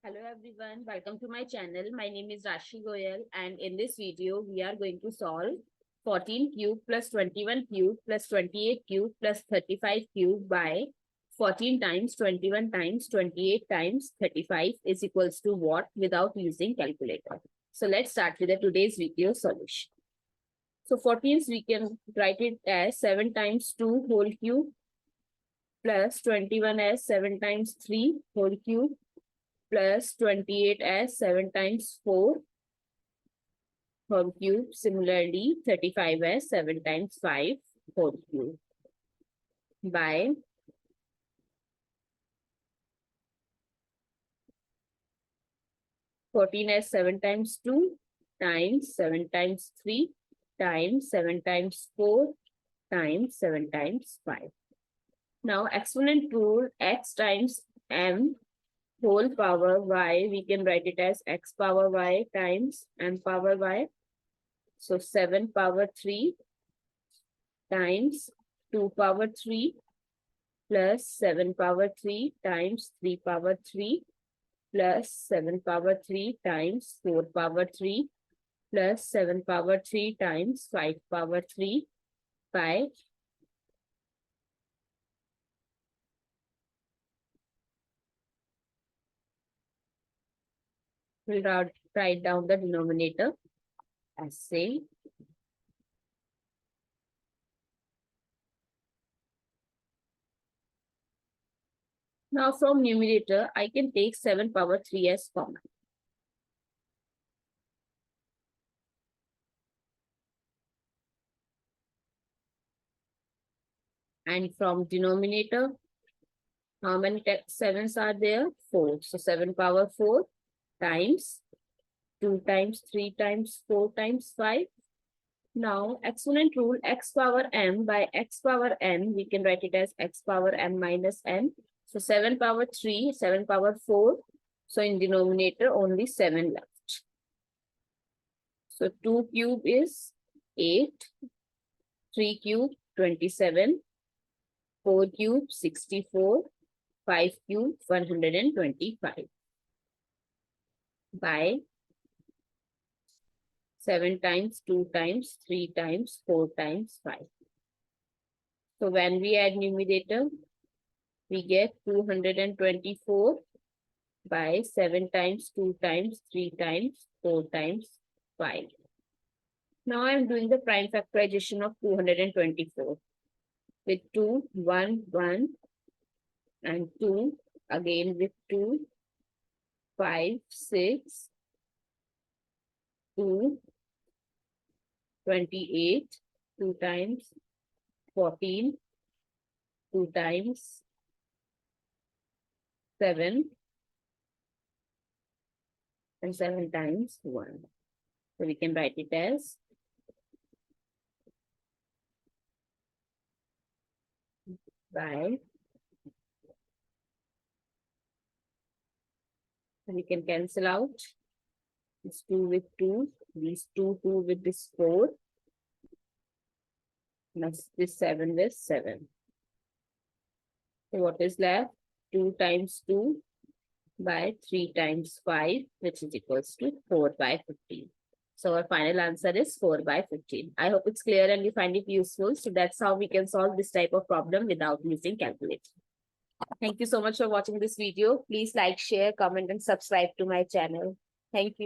Hello everyone, welcome to my channel. My name is Rashi Goel and in this video we are going to solve 14 cube plus 21 cube plus 28 cube plus 35 cube by 14 times 21 times 28 times 35 is equals to what without using calculator. So let's start with the today's video solution. So 14 we can write it as 7 times 2 whole cube plus 21 as 7 times 3 whole cube plus 28 as 7 times 4 whole cube. Similarly, 35 as 7 times 5 whole cube by 14 as 7 times 2 times 7 times 3 times 7 times 4 times 7 times 5. Now, exponent rule, x times m whole power y, we can write it as x power y times m power y. So 7 power 3 times 2 power 3 plus 7 power 3 times 3 power 3 plus 7 power 3 times 4 power 3 plus 7 power 3 times 5 power 3 by we'll write down the denominator as say now from numerator I can take 7 power 3 as common. And from denominator, how many 7s are there? 4. So 7 power 4 times 2 times 3 times 4 times 5. Now, exponent rule, x power m by x power n, we can write it as x power m minus n. So 7 power 3, 7 power 4. So in denominator, only 7 left. So 2 cube is 8, 3 cube 27, 4 cube 64, 5 cube 125 by 7 times 2 times 3 times 4 times 5. So when we add numerator, we get 224 by 7 times 2 times 3 times 4 times 5. Now I am doing the prime factorization of 224 with 2, 1, 1 and 2, again with 2, 5, 6, 2, 28, 2 times, 14, 2 times, 7, and 7 times 1. So we can write it as by, we can cancel out this 2 with 2, these 2 with this 4, plus this 7 with 7. So what is left? 2 times 2 by 3 times 5, which is equals to 4 by 15. So our final answer is 4 by 15. I hope it's clear and you find it useful. So that's how we can solve this type of problem without using calculator. Thank you so much for watching this video. Please like, share, comment, and subscribe to my channel. Thank you.